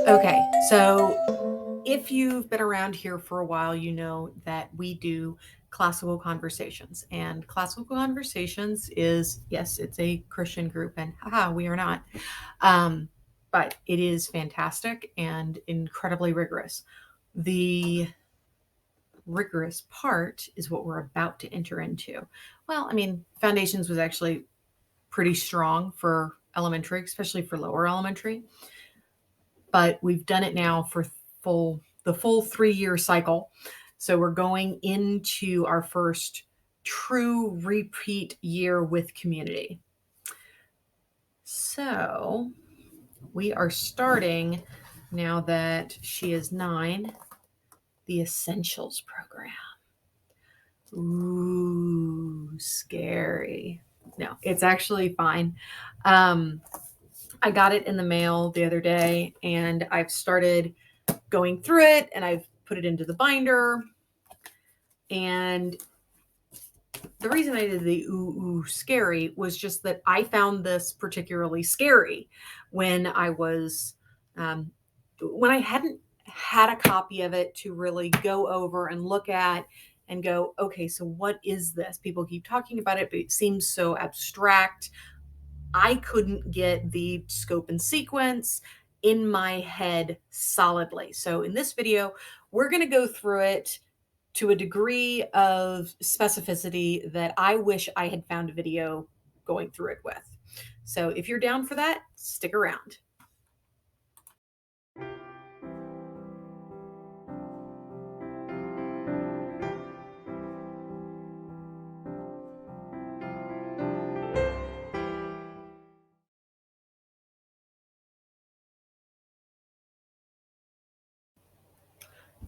Okay, so if you've been around here for a while, you know that we do classical conversations. And classical conversations is, yes, it's a Christian group, and haha, we are not. Um, but it is fantastic and incredibly rigorous. The rigorous part is what we're about to enter into. Well, I mean, foundations was actually pretty strong for elementary, especially for lower elementary, but we've done it now for the full 3-year cycle. So we're going into our first true repeat year with community. So we are starting, now that she is 9, the Essentials program. Ooh, scary. No, it's actually fine. Um, I got it in the mail the other day, and I've started going through it, and I've put it into the binder. And the reason I did the ooh scary was just that I found this particularly scary when I was when I hadn't had a copy of it to really go over and look at and go, okay, so what is this? People keep talking about it, but it seems so abstract. I couldn't get the scope and sequence in my head solidly. So in this video, we're going to go through it to a degree of specificity that I wish I had found a video going through it with. So if you're down for that, stick around.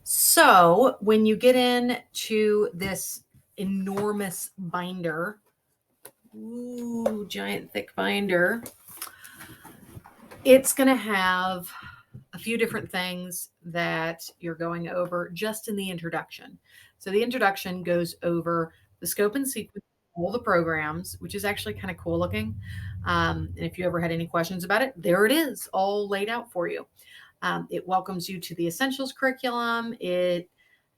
So when you get into this enormous binder, ooh, giant thick binder, it's going to have a few different things that you're going over just in the introduction. So the introduction goes over the scope and sequence of all the programs, which is actually kind of cool looking. And if you ever had any questions about it, there it is, all laid out for you. It welcomes you to the essentials curriculum. It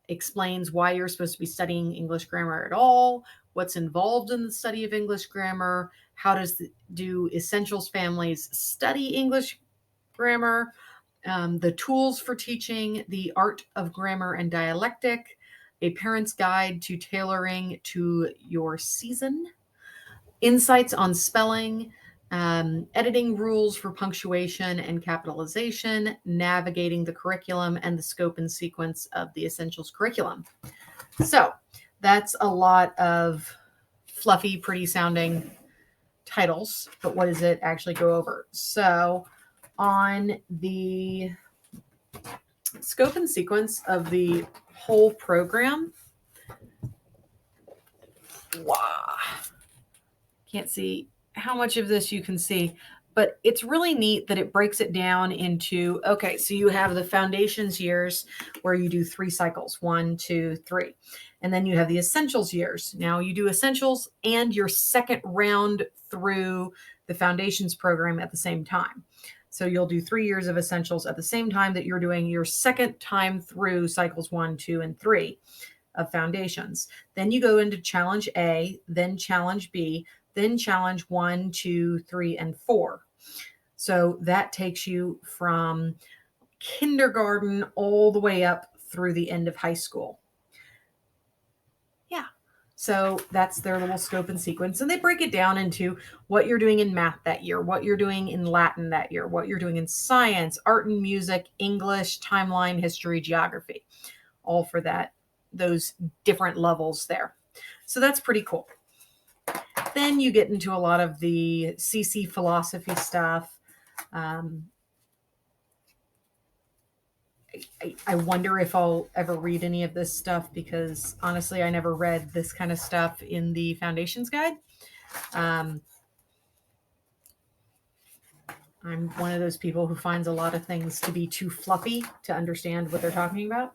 explains why you're supposed to be studying English grammar at all, what's involved in the study of English grammar, how do essentials families study English grammar, the tools for teaching the art of grammar and dialectic, a parent's guide to tailoring to your season, insights on spelling, editing rules for punctuation and capitalization, navigating the curriculum, and the scope and sequence of the essentials curriculum. So that's a lot of fluffy, pretty sounding titles, but what does it actually go over? So on the scope and sequence of the whole program, wow, can't see how much of this you can see, but it's really neat that it breaks it down into, okay, so you have the foundations years where you do 3 cycles, 1, 2, 3. And then you have the essentials years. Now you do essentials and your second round through the foundations program at the same time. So you'll do 3 years of essentials at the same time that you're doing your second time through cycles 1, 2, and 3 of foundations. Then you go into challenge A, then challenge B, then challenge 1, 2, 3, and 4. So that takes you from kindergarten all the way up through the end of high school. Yeah. So that's their little scope and sequence. And they break it down into what you're doing in math that year, what you're doing in Latin that year, what you're doing in science, art and music, English, timeline, history, geography, all for those different levels there. So that's pretty cool. Then you get into a lot of the CC philosophy stuff. I wonder if I'll ever read any of this stuff because honestly, I never read this kind of stuff in the Foundations Guide. I'm one of those people who finds a lot of things to be too fluffy to understand what they're talking about.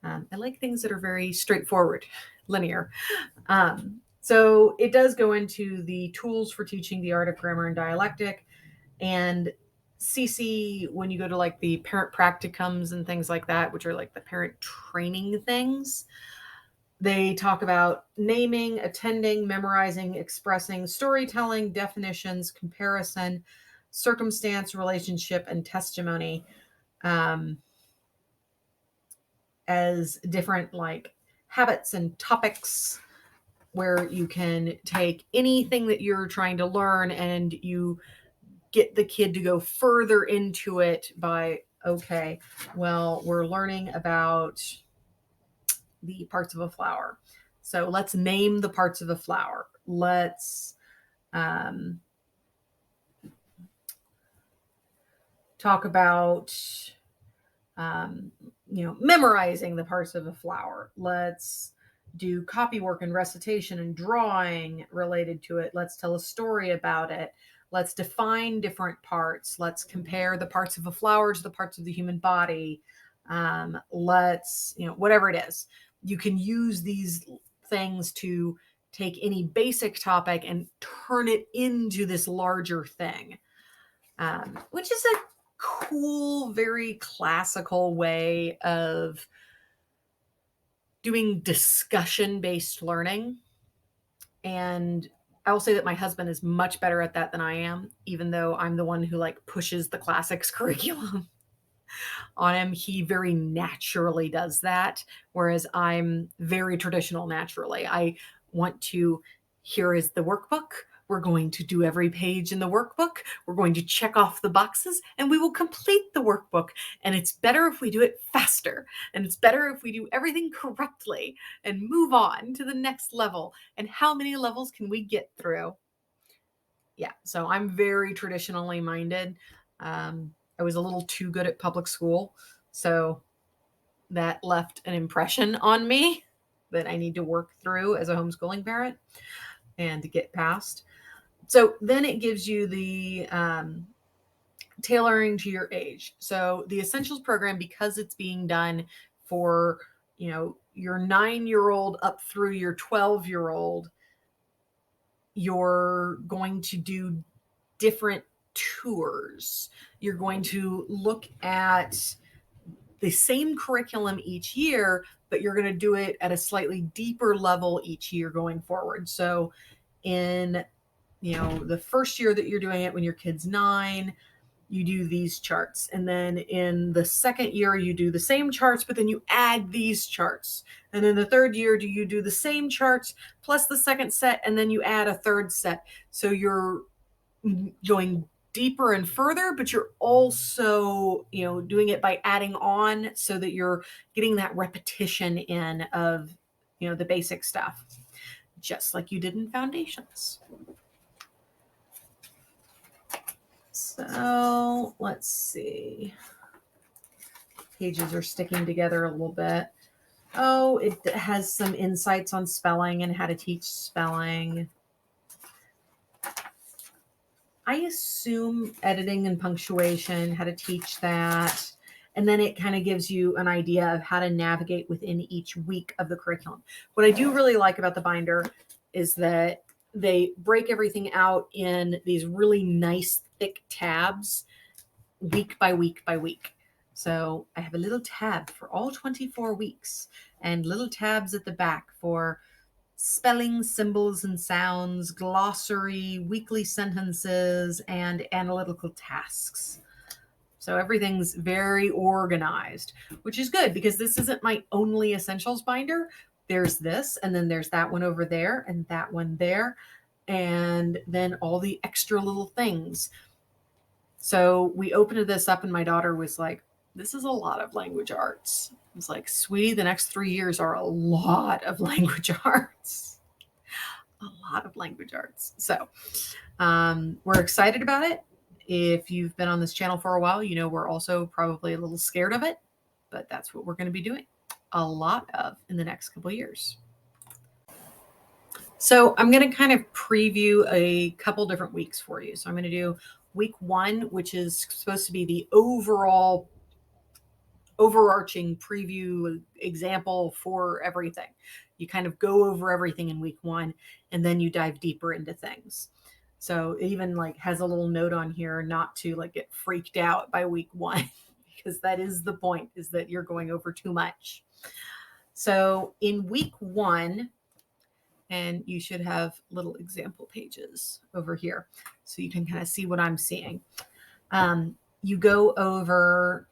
I like things that are very straightforward, linear. So it does go into the tools for teaching the art of grammar and dialectic. And CC when you go to like the parent practicums and things like that, which are like the parent training things. They talk about naming, attending, memorizing, expressing, storytelling, definitions, comparison, circumstance, relationship, and testimony, as different like habits and topics where you can take anything that you're trying to learn and you get the kid to go further into it by, okay, well, we're learning about the parts of a flower. So let's name the parts of a flower. Let's talk about, memorizing the parts of a flower. Let's do copy work and recitation and drawing related to it. Let's tell a story about it. Let's define different parts. Let's compare the parts of a flower to the parts of the human body. Let's, whatever it is, you can use these things to take any basic topic and turn it into this larger thing, which is a cool, very classical way of doing discussion-based learning. And I will say that my husband is much better at that than I am, even though I'm the one who like pushes the classics curriculum on him. He very naturally does that, whereas I'm very traditional naturally. I want to, here is the workbook. We're going to do every page in the workbook. We're going to check off the boxes and we will complete the workbook. And it's better if we do it faster. And it's better if we do everything correctly and move on to the next level. And how many levels can we get through? Yeah, so I'm very traditionally minded. I was a little too good at public school. So that left an impression on me that I need to work through as a homeschooling parent and to get past. So then it gives you the tailoring to your age. So the essentials program, because it's being done for, your 9-year-old up through your 12-year-old, you're going to do different tours. You're going to look at the same curriculum each year, but you're going to do it at a slightly deeper level each year going forward. So in, the first year that you're doing it when your kid's 9, you do these charts. And then in the second year, you do the same charts, but then you add these charts. And in the third year, you do the same charts plus the second set, and then you add a third set. So you're going deeper and further, but you're also, doing it by adding on so that you're getting that repetition in of, the basic stuff, just like you did in foundations. So let's see. Pages are sticking together a little bit. Oh, it has some insights on spelling and how to teach spelling. I assume editing and punctuation, how to teach that. And then it kind of gives you an idea of how to navigate within each week of the curriculum. What I do really like about the binder is that they break everything out in these really nice thick tabs week by week by week. So I have a little tab for all 24 weeks and little tabs at the back for spelling, symbols and sounds, glossary, weekly sentences, and analytical tasks. So everything's very organized, which is good because this isn't my only essentials binder. There's this, and then there's that one over there, and that one there, and then all the extra little things. So we opened this up, and my daughter was like, this is a lot of language arts. I was like, sweetie, the next 3 years are a lot of language arts. A lot of language arts. So we're excited about it. If you've been on this channel for a while, we're also probably a little scared of it, but that's what we're going to be doing a lot of in the next couple of years. So I'm going to kind of preview a couple different weeks for you. So I'm going to do week 1, which is supposed to be the overarching preview example for everything. You kind of go over everything in week 1, and then you dive deeper into things. So it even like has a little note on here not to like get freaked out by week 1 because that is the point, is that you're going over too much. So in week 1, and you should have little example pages over here so you can kind of see what I'm seeing. You go over,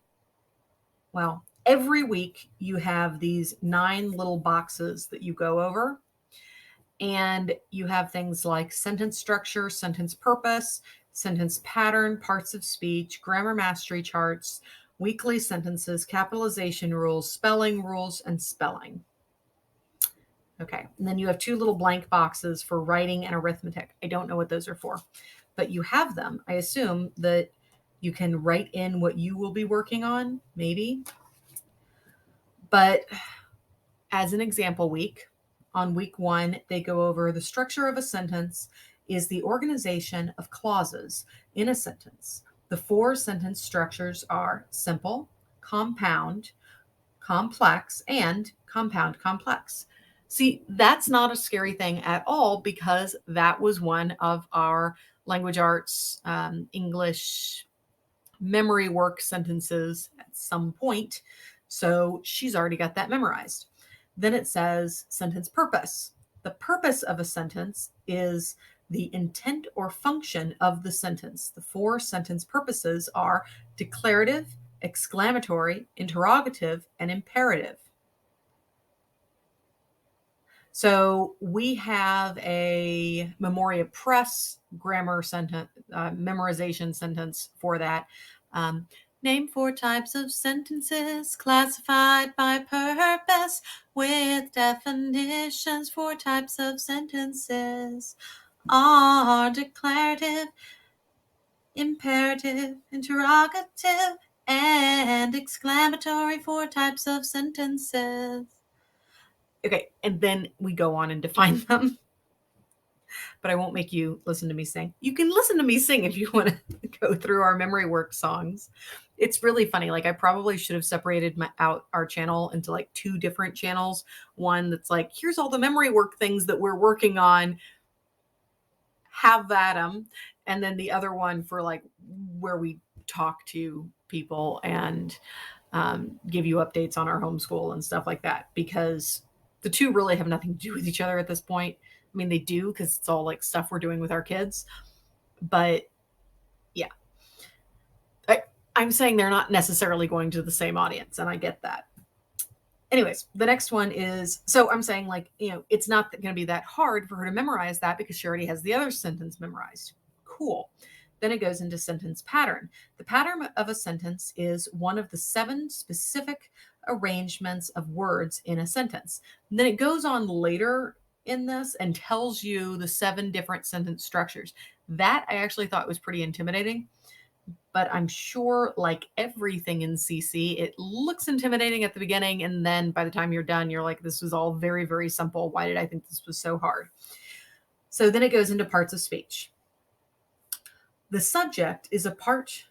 well, every week you have these 9 little boxes that you go over. And you have things like sentence structure, sentence purpose, sentence pattern, parts of speech, grammar mastery charts, weekly sentences, capitalization rules, spelling rules, and spelling. Okay, and then you have 2 little blank boxes for writing and arithmetic. I don't know what those are for, but you have them. I assume that you can write in what you will be working on, maybe. But as an example week, on week 1, they go over the structure of a sentence is the organization of clauses in a sentence. The 4 sentence structures are simple, compound, complex, and compound complex. See, that's not a scary thing at all because that was one of our language arts, English memory work sentences at some point. So she's already got that memorized. Then it says sentence purpose. The purpose of a sentence is the intent or function of the sentence. The 4 sentence purposes are declarative, exclamatory, interrogative, and imperative. So we have a Memoria Press grammar sentence, memorization sentence for that. Name 4 types of sentences classified by purpose with definitions. 4 types of sentences are declarative, imperative, interrogative, and exclamatory. 4 types of sentences. Okay, and then we go on and define them. But I won't make you listen to me sing. You can listen to me sing if you want to go through our memory work songs. It's really funny. Like I probably should have separated out our channel into like 2 different channels. One that's like, here's all the memory work things that we're working on. Have at them. And then the other one for like where we talk to people and give you updates on our homeschool and stuff like that, because the 2 really have nothing to do with each other at this point. I mean, they do because it's all like stuff we're doing with our kids. But yeah, I'm saying they're not necessarily going to the same audience, and I get that. Anyways, the next one is, so I'm saying like, it's not going to be that hard for her to memorize that because she already has the other sentence memorized. Cool. Then it goes into sentence pattern. The pattern of a sentence is one of the 7 specific arrangements of words in a sentence. And then it goes on later in this and tells you the 7 different sentence structures. That I actually thought was pretty intimidating, but I'm sure like everything in CC, it looks intimidating at the beginning. And then by the time you're done, you're like, this was all very, very simple. Why did I think this was so hard? So then it goes into parts of speech. The subject is that part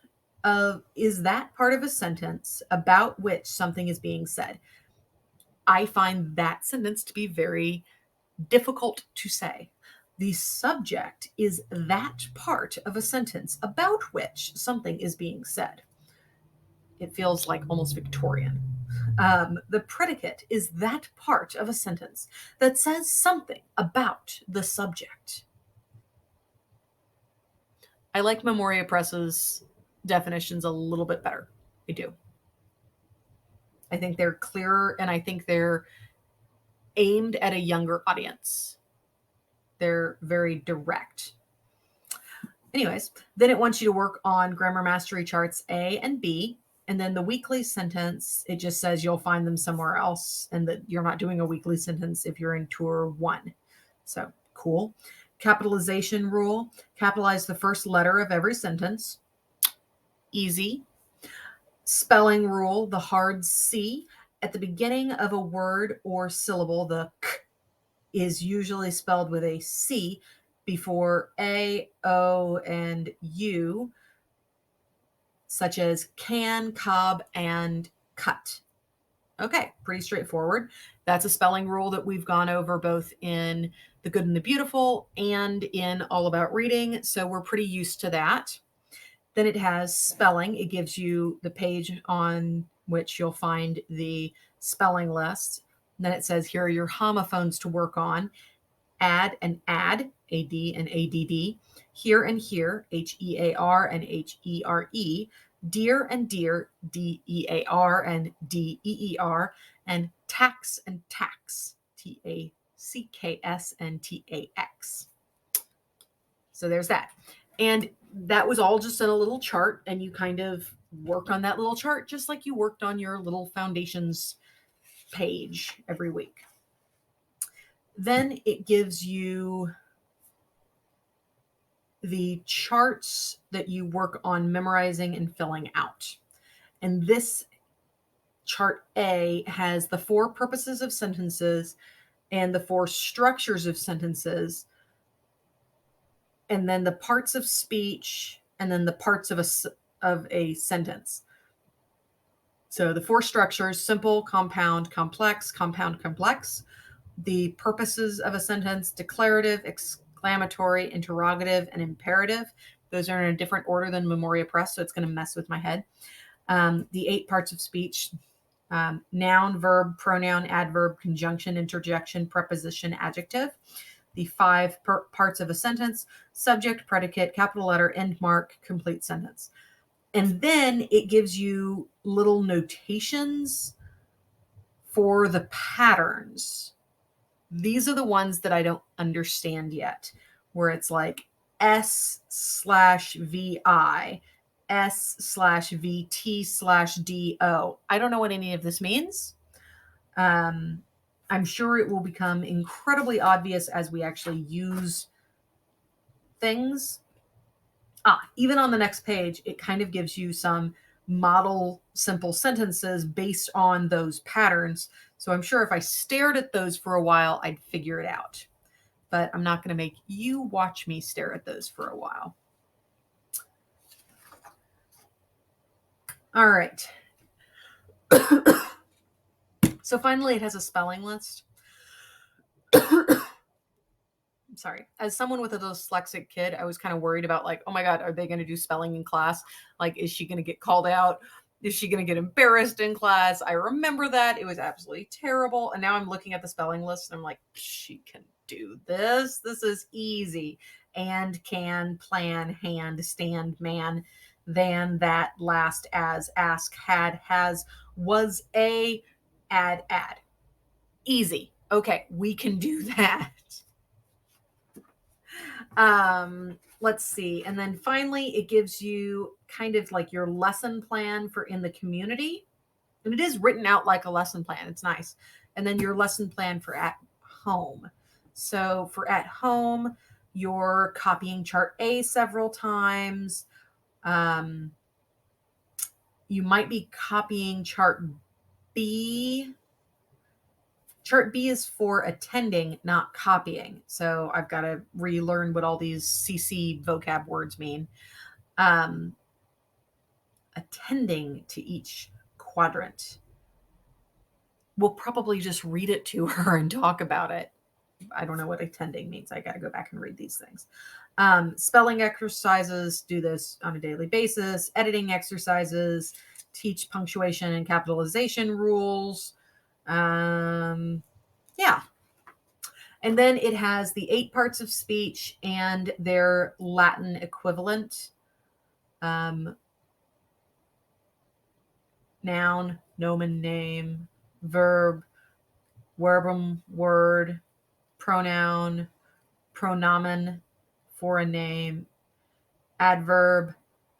of a sentence about which something is being said. I find that sentence to be very difficult to say. The subject is that part of a sentence about which something is being said. It feels like almost Victorian. The predicate is that part of a sentence that says something about the subject. I like Memoria Press's definitions a little bit better. I do. I think they're clearer, and I think they're aimed at a younger audience. They're very direct. Anyways, then it wants you to work on grammar mastery charts A and B. And then the weekly sentence, it just says you'll find them somewhere else and that you're not doing a weekly sentence if you're in tour 1. So cool. Capitalization rule, capitalize the first letter of every sentence. Easy. Spelling rule, the hard C. At the beginning of a word or syllable, the K is usually spelled with a C before A, O, and U, such as can, cob, and cut. Okay, pretty straightforward. That's a spelling rule that we've gone over both in The Good and the Beautiful and in All About Reading. So we're pretty used to that. Then it has spelling. It gives you the page on which you'll find the spelling list. And then it says here are your homophones to work on. Add and add, A-D and A-D-D. Here and here, H-E-A-R and H-E-R-E. Dear and dear, D-E-A-R and D-E-E-R. And tax and tax, T-A-C-K-S and T-A-X. So there's that. And that was all just in a little chart, and you kind of work on that little chart just like you worked on your little foundations page every week. Then it gives you the charts that you work on memorizing and filling out. And this chart A has the 4 purposes of sentences and the 4 structures of sentences, and then the parts of speech, and then the parts of a sentence. So the 4 structures: simple, compound, complex, compound, complex. The purposes of a sentence: declarative, exclamatory, interrogative, and imperative. Those are in a different order than Memoria Press, so it's going to mess with my head. The 8 parts of speech: noun, verb, pronoun, adverb, conjunction, interjection, preposition, adjective. The 5 parts of a sentence: subject, predicate, capital letter, end mark, complete sentence. And then it gives you little notations for the patterns. These are the ones that I don't understand yet, where it's like S/VI, S/VT/DO. I don't know what any of this means. I'm sure it will become incredibly obvious as we actually use things. Even on the next page, it kind of gives you some model simple sentences based on those patterns. So I'm sure if I stared at those for a while, I'd figure it out. But I'm not going to make you watch me stare at those for a while. All right. So finally, it has a spelling list. I'm sorry. As someone with a dyslexic kid, I was kind of worried about like, oh my God, are they going to do spelling in class? Like, is she going to get called out? Is she going to get embarrassed in class? I remember that. It was absolutely terrible. And now I'm looking at the spelling list and I'm like, she can do this. This is easy. And, can, plan, hand, stand, man, than, that, last, as, ask, had, has, was, a, add. Easy. Okay, we can do that. Let's see. And then finally, it gives you kind of like your lesson plan for in the community. And it is written out like a lesson plan. It's nice. And then your lesson plan for at home. So for at home, you're copying chart A several times. You might be copying chart B. Chart B is for attending, not copying. So I've got to relearn what all these CC vocab words mean. Attending to each quadrant. We'll probably just read it to her and talk about it. I don't know what attending means. I got to go back and read these things. Spelling exercises, do this on a daily basis. Editing exercises, teach punctuation and capitalization rules. Yeah. And then it has the 8 parts of speech and their Latin equivalent. Noun, nomen, name, verb, verbum, word, pronoun, pronomen, for a name, adverb,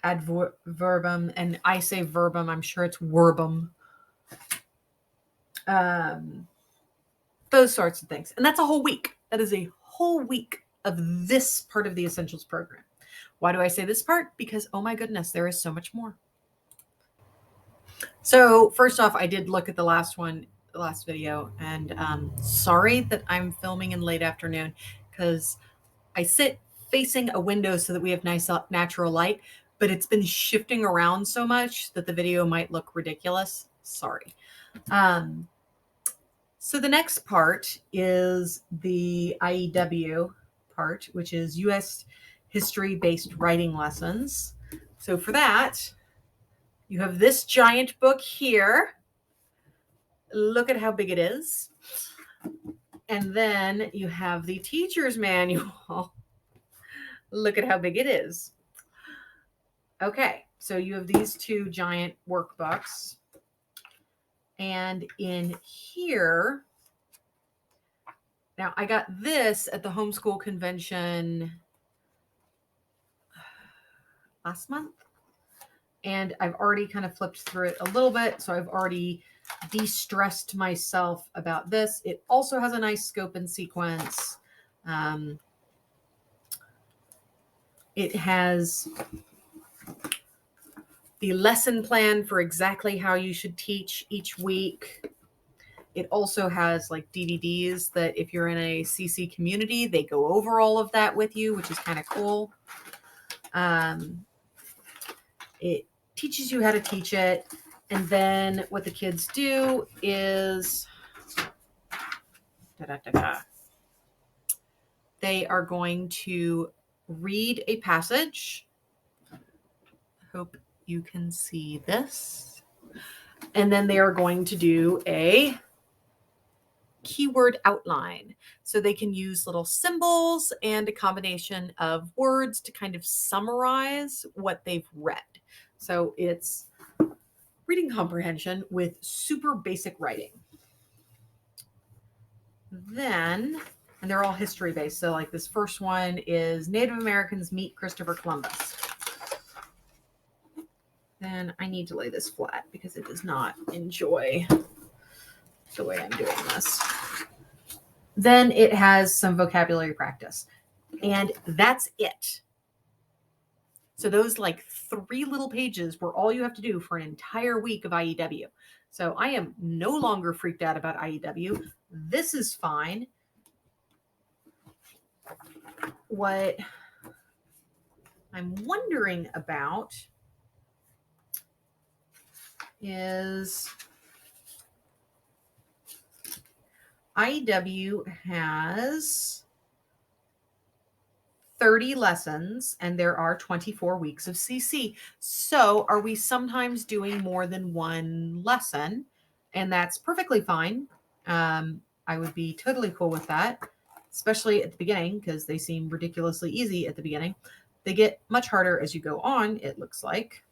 adverbum, and I say verbum, I'm sure it's verbum. Those sorts of things. And that's a whole week. That is a whole week of this part of the Essentials program. Why do I say this part? Because, oh my goodness, there is so much more. So first off, I did look at the last video, and sorry that I'm filming in late afternoon because I sit facing a window so that we have nice natural light, but it's been shifting around so much that the video might look ridiculous. Sorry. So the next part is the IEW part, which is U.S. history-based writing lessons. So for that, you have this giant book here. Look at how big it is. And then you have the teacher's manual. Look at how big it is. Okay, so you have these two giant workbooks. And in here, now I got this at the homeschool convention last month. And I've already kind of flipped through it a little bit. So I've already de-stressed myself about this. It also has a nice scope and sequence. It has the lesson plan for exactly how you should teach each week. It also has like DVDs that if you're in a CC community, they go over all of that with you, which is kind of cool. It teaches you how to teach it. And then what the kids do is they are going to read a passage. Hope you can see this. And then they are going to do a keyword outline. So they can use little symbols and a combination of words to kind of summarize what they've read. So it's reading comprehension with super basic writing. Then, and they're all history based. So like this first one is Native Americans meet Christopher Columbus. Then I need to lay this flat because it does not enjoy the way I'm doing this. Then it has some vocabulary practice. And that's it. So those like 3 little pages were all you have to do for an entire week of IEW. So I am no longer freaked out about IEW. This is fine. What I'm wondering about is IEW has 30 lessons and there are 24 weeks of CC. So are we sometimes doing more than one lesson? And that's perfectly fine. I would be totally cool with that, especially at the beginning because they seem ridiculously easy at the beginning. They get much harder as you go on, it looks like.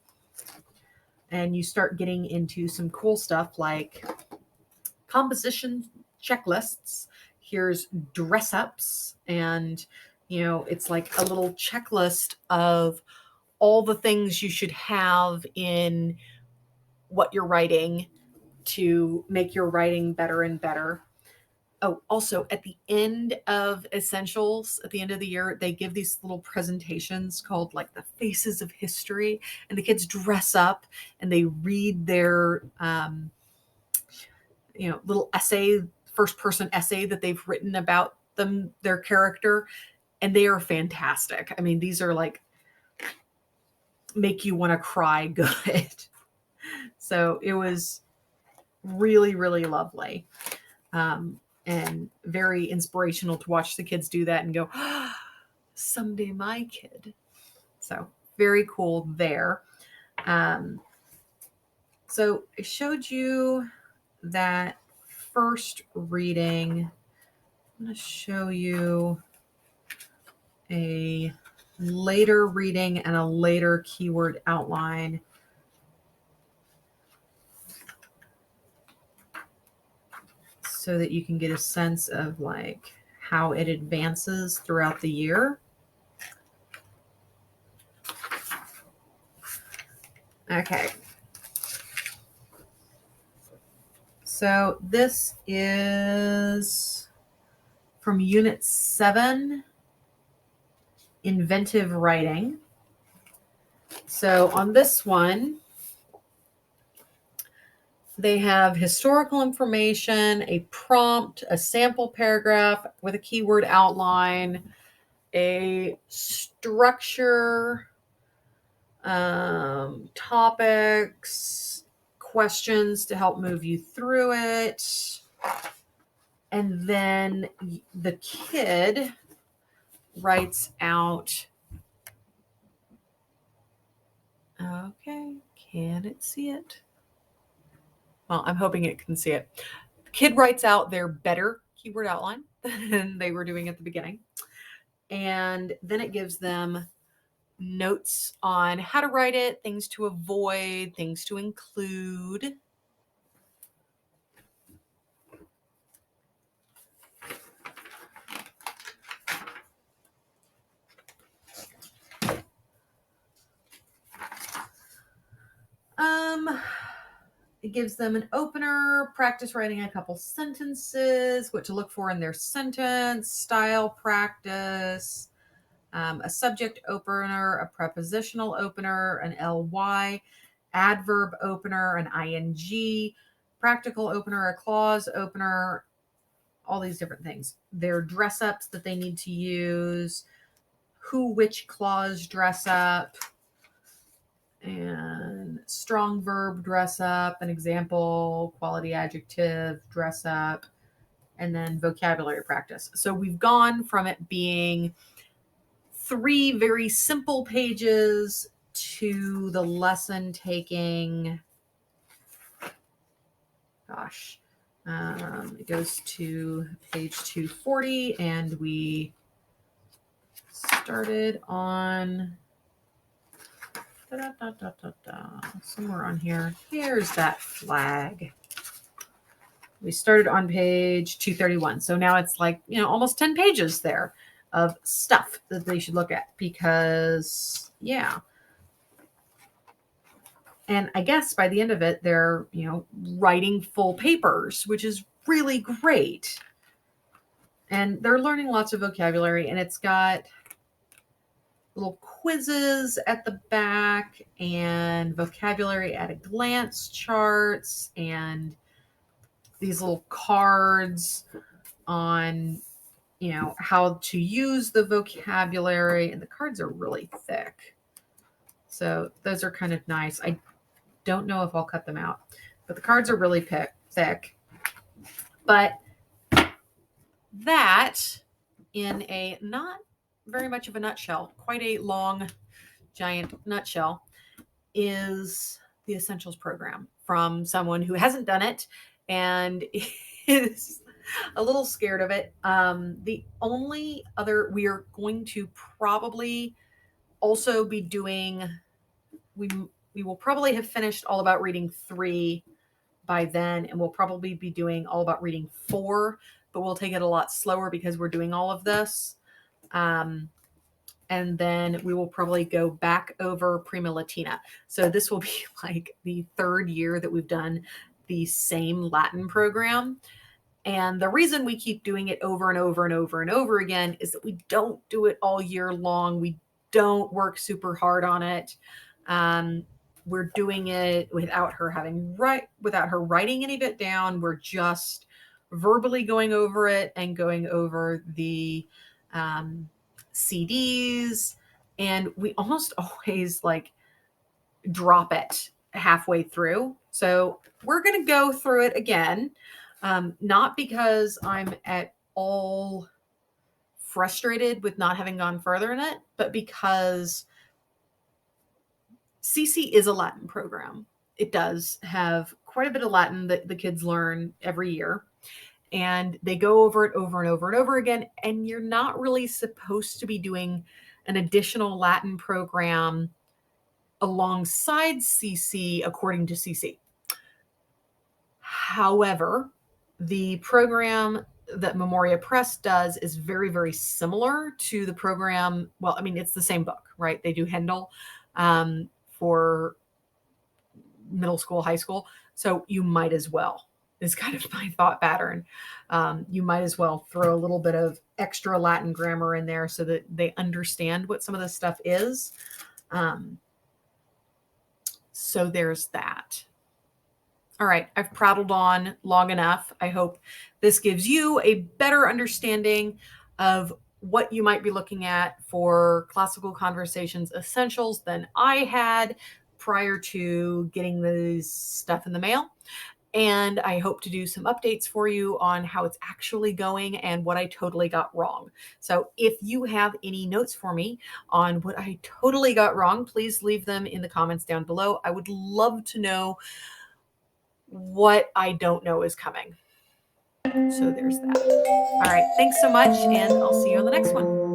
And you start getting into some cool stuff like composition checklists. Here's dress ups, and it's like a little checklist of all the things you should have in what you're writing to make your writing better and better. Oh, also at the end of Essentials, at the end of the year, they give these little presentations called like the Faces of History, and the kids dress up and they read their, little essay, first person essay that they've written about them, their character. And they are fantastic. I mean, these are like, make you want to cry good. So it was really, really lovely. And very inspirational to watch the kids do that and go, oh, someday my kid. So very cool there. So I showed you that first reading. I'm going to show you a later reading and a later keyword outline. So that you can get a sense of like how it advances throughout the year. Okay. So this is from Unit 7, Inventive Writing. So on this one, they have historical information, a prompt, a sample paragraph with a keyword outline, a structure, topics, questions to help move you through it. And then the kid writes out, okay, can it see it? Well, I'm hoping it can see it. The kid writes out their better keyword outline than they were doing at the beginning. And then it gives them notes on how to write it, things to avoid, things to include. It gives them an opener, practice writing a couple sentences, what to look for in their sentence, style practice, a subject opener, a prepositional opener, an ly, adverb opener, an ing, practical opener, a clause opener, all these different things. Their dress ups that they need to use, who, which clause dress up, and strong verb dress up, an example, quality adjective dress up, and then vocabulary practice. So we've gone from it being 3 very simple pages to the lesson taking, it goes to page 240, and we started on somewhere on here. Here's that flag. We started on page 231. So now it's like, almost 10 pages there of stuff that they should look at because, yeah. And I guess by the end of it, they're, writing full papers, which is really great. And they're learning lots of vocabulary, and it's got little quizzes at the back and vocabulary at a glance charts and these little cards on, how to use the vocabulary. And the cards are really thick. So those are kind of nice. I don't know if I'll cut them out, but the cards are really thick. But that, in a not very much of a nutshell, quite a long, giant nutshell, is the Essentials program from someone who hasn't done it and is a little scared of it. The only other, we are going to probably also be doing, we will probably have finished All About Reading 3 by then, and we'll probably be doing All About Reading 4, but we'll take it a lot slower because we're doing all of this. And then we will probably go back over Prima Latina. So this will be like the 3rd year that we've done the same Latin program. And the reason we keep doing it over and over and over and over again is that we don't do it all year long. We don't work super hard on it. We're doing it without her writing any of it down. We're just verbally going over it and going over the CDs, and we almost always drop it halfway through. So we're going to go through it again, not because I'm at all frustrated with not having gone further in it, but because CC is a Latin program. It does have quite a bit of Latin that the kids learn every year. And they go over it over and over and over again. And you're not really supposed to be doing an additional Latin program alongside CC according to CC. However, the program that Memoria Press does is very, very similar to the program. Well, I mean, it's the same book, right? They do Handel for middle school, high school. So you might as well, is kind of my thought pattern. You might as well throw a little bit of extra Latin grammar in there so that they understand what some of this stuff is. So there's that. All right, I've prattled on long enough. I hope this gives you a better understanding of what you might be looking at for Classical Conversations Essentials than I had prior to getting this stuff in the mail. And I hope to do some updates for you on how it's actually going and what I totally got wrong. So if you have any notes for me on what I totally got wrong, please leave them in the comments down below. I would love to know what I don't know is coming. So there's that. All right. Thanks so much, and I'll see you on the next one.